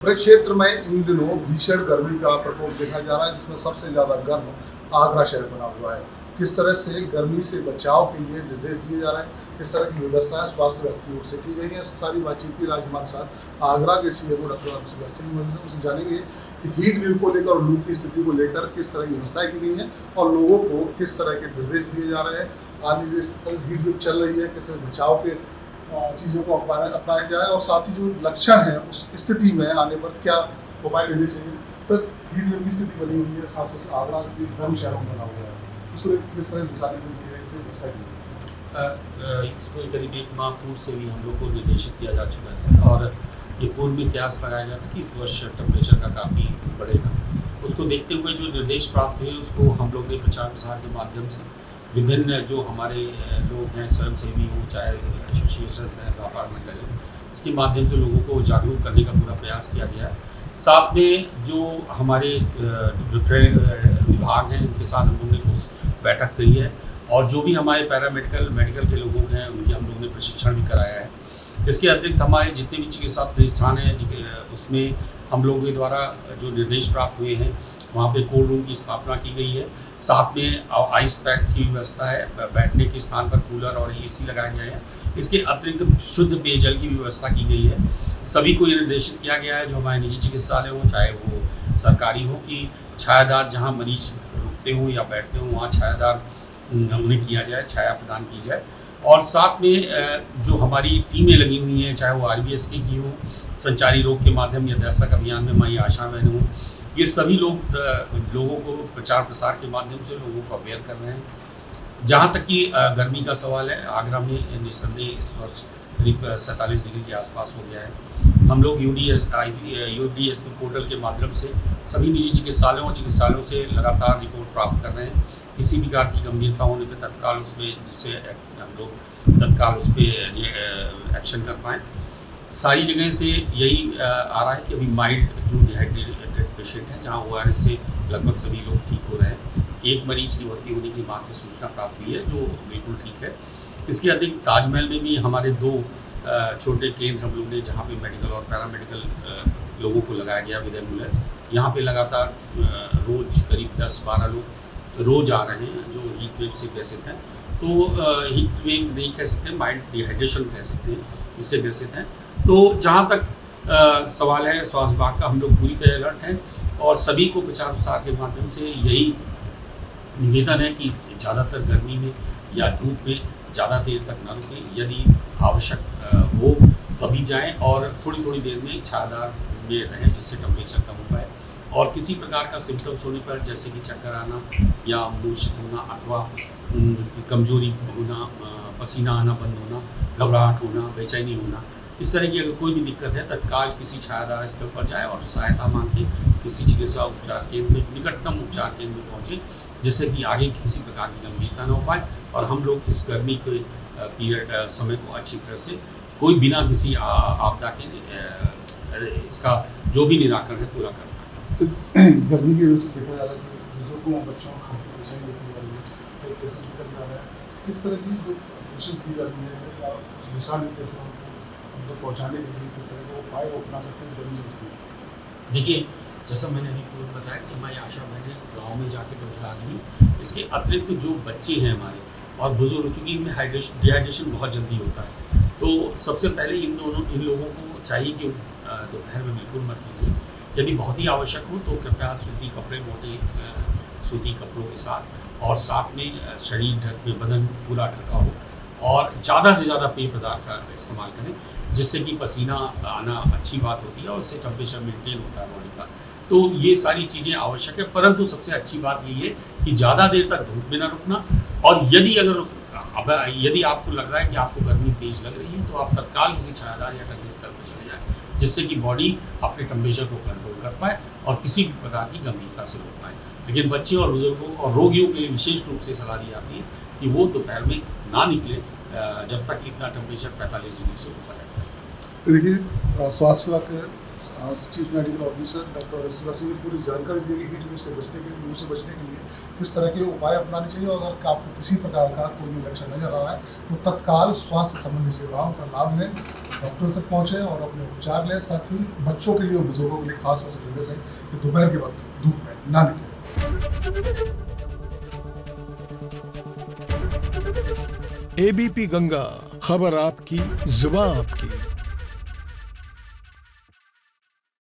क्षेत्र में इन दिनों भीषण गर्मी का प्रकोप देखा जा रहा है, जिसमें सबसे ज़्यादा गर्म आगरा शहर बना हुआ है। किस तरह से गर्मी से बचाव के लिए निर्देश दिए जा रहे हैं, किस तरह की व्यवस्थाएं स्वास्थ्य विभाग की ओर से की गई हैं, सारी बातचीत की। आज हमारे साथ आगरा के सीएमओ डॉक्टर अवस्थी मौजूद हैं। उनसे जानेंगे कि हीट वेव को लेकर और लू की स्थिति को लेकर किस तरह की व्यवस्थाएं की गई हैं और लोगों को किस तरह के निर्देश दिए जा रहे हैं। आज जिस तरह से हीट वेव चल रही है, किस तरह बचाव के चीज़ों को अपनाया जाए और साथ ही जो लक्षण है उस स्थिति में आने पर क्या उपाय लेने चाहिए। सर, हीट वेव की स्थिति बनी हुई है, खासतौर से आगरा के गर्म शहरों में बना हुआ है, उसको किस तरह दिशा निर्देश दिए हैं, इसे व्यवस्था की इसको करीब 1 माह पूर्व से भी हम लोग को निर्देशित किया जा चुका है और ये पूर्व में प्रयास लगाया गया था कि इस वर्ष टेम्परेचर का काफ़ी बढ़ेगा। उसको देखते हुए जो निर्देश प्राप्त हुए उसको हम लोग ने प्रचार प्रसार के माध्यम से विभिन्न जो हमारे लोग हैं, स्वयंसेवी हों, चाहे एसोसिएशन हैं, व्यापार मंडल हैं, इसके माध्यम से लोगों को जागरूक करने का पूरा प्रयास किया गया है। साथ में जो हमारे विभाग हैं, इनके साथ हम लोगों ने कुछ बैठक करी है और जो भी हमारे पैरामेडिकल मेडिकल के लोगों हैं उनके हम लोगों ने प्रशिक्षण भी कराया है। इसके अतिरिक्त हमारे जितने भी चिकित्सा प्रतिष्ठान हैं उसमें हम लोगों के द्वारा जो निर्देश प्राप्त हुए हैं वहाँ पे कोल्ड रूम की स्थापना की गई है। साथ में आइस पैक की व्यवस्था है, बैठने के स्थान पर कूलर और एसी लगाए गए हैं। इसके अतिरिक्त शुद्ध पेयजल की व्यवस्था की गई है। सभी को ये निर्देशित किया गया है, जो हमारे निजी चिकित्सालय हों चाहे वो सरकारी हो, कि छायादार जहाँ मरीज रुकते हों या बैठते हों वहाँ छायादार उन्हें किया जाए, छाया प्रदान की जाए। और साथ में जो हमारी टीमें लगी हुई हैं, चाहे वो RBSK की हो, संचारी रोग के माध्यम या दस्तक अभियान में माई आशा बहन हो, ये सभी लोगों को प्रचार प्रसार के माध्यम से लोगों को अवेयर कर रहे हैं। जहाँ तक कि गर्मी का सवाल है, आगरा में निस्संदेह इस वर्ष करीब 47 डिग्री के आसपास हो गया है। हम लोग UDSP पोर्टल के माध्यम से सभी निजी चिकित्सालयों से लगातार रिपोर्ट प्राप्त कर रहे हैं। किसी भी प्रकार की गंभीरता होने पर तत्काल उसमें जिससे हम लोग तत्काल उस पर एक्शन कर पाएँ। सारी जगह से यही आ रहा है कि अभी माइल्ड जो डिहाइड्रेटेड पेशेंट हैं, जहाँ ORS से लगभग सभी लोग ठीक हो रहे हैं। एक मरीज की भर्ती होने की मात्र सूचना प्राप्त हुई है जो बिल्कुल ठीक है। इसके अतिरिक्त ताजमहल में भी हमारे 2 छोटे केंद्र हम लोग ने, जहाँ पे मेडिकल और पैरामेडिकल लोगों को लगाया गया विद एम्बुलेंस। यहाँ पे लगातार रोज़ करीब 10-12 लोग रोज़ आ रहे हैं जो हीट वेव से ग्रसित हैं। तो हीट वेव नहीं कह सकते, माइल्ड डिहाइड्रेशन कह सकते हैं, उससे ग्रसित हैं। तो जहाँ तक सवाल है स्वास्थ्य विभाग का, हम लोग पूरी तरह अलर्ट हैं और सभी को प्रचार प्रसार के माध्यम से यही निवेदन है कि ज़्यादातर गर्मी में या धूप में ज़्यादा देर तक न रुकें। यदि आवश्यक हो तभी जाएं और थोड़ी थोड़ी देर में छायादार में रहें, जिससे टेम्परेचर कम हो पाए। और किसी प्रकार का सिम्टम्स होने पर, जैसे कि चक्कर आना या मूर्छित होना अथवा कमजोरी होना, पसीना आना बंद होना, घबराहट होना, बेचैनी होना, इस तरह की अगर कोई भी दिक्कत है, तत्काल किसी छायादार स्थल पर जाए और सहायता मांग के किसी चिकित्सा उपचार केंद्र में, निकटतम उपचार केंद्र में पहुँचे, जिससे कि आगे किसी प्रकार की गंभीरता न हो पाए और हम लोग इस गर्मी के पीरियड समय को अच्छी तरह से कोई बिना किसी आपदा के इसका जो भी निराकरण है पूरा कर पाए। तो गर्मी की वजह से देखा जा रहा है कि बुजुर्गों, बच्चों को खांसी परेशानी देखी जा रही है, कई केसेस भी कर जा रहे हैं। किस तरह की जो कोशिश की जा रही है या दिशा निर्देश उनको पहुँचाने के लिए किस तरह के उपाय अपना सकते हैं इस गर्मी में? देखिए, जैसा मैंने अभी पूर्व बताया कि हमारी आशा बहनें गाँव में जाके दौड़ा रही। इसके अतिरिक्त जो बच्चे हैं हमारे और बुजुर्ग, चूँकि इनमें डिहाइड्रेशन बहुत जल्दी होता है, तो सबसे पहले इन लोगों को चाहिए कि दोपहर में बिल्कुल मत कीजिए। यदि बहुत ही आवश्यक हो तो कृपया सूती कपड़े, मोटे सूती कपड़ों के साथ, और साथ में शरीर में बदन पूरा ढका हो और ज़्यादा से ज़्यादा पेय पदार्थ का इस्तेमाल करें, जिससे कि पसीना आना अच्छी बात होती है और उससे टेम्परेचर मेंटेन होता है बॉडी का। तो ये सारी चीज़ें आवश्यक है, परंतु सबसे अच्छी बात यही है कि ज़्यादा देर तक धूप में ना रुकना। और यदि आपको लग रहा है कि आपको गर्मी तेज लग रही है तो आप तत्काल किसी छायादार या ठंडे स्थल पर चले जाएं, जिससे कि बॉडी अपने टेम्परेचर को कंट्रोल कर पाए और किसी भी प्रकार की गंभीरता से रोक पाए। लेकिन बच्चे और बुजुर्गों और रोगियों के लिए विशेष रूप से सलाह दी जाती है कि वो दोपहर में ना निकले जब तक इतना टेम्परेचर 45 डिग्री से ऊपर है। तो देखिए, स्वास्थ्य विभाग के chief medical officer doctor Rashida Singh पूरी जानकारी दी हीट वेव से बचने के लिए, लू से बचने के लिए किस तरह के उपाय अपनाने चाहिए, और अगर आपको किसी प्रकार का कोई भी लक्षण नजर आ रहा है तो तत्काल स्वास्थ्य संबंधी सेवाओं का लाभ लें, डॉक्टर तक पहुँचें और अपने उपचार लें। साथ ही बच्चों के लिए और बुजुर्गों के लिए खास तौर से निर्देश है कि दोपहर के वक्त धूप में ना निकलें। एबीपी गंगा, खबर आपकी, जुबान आपकी।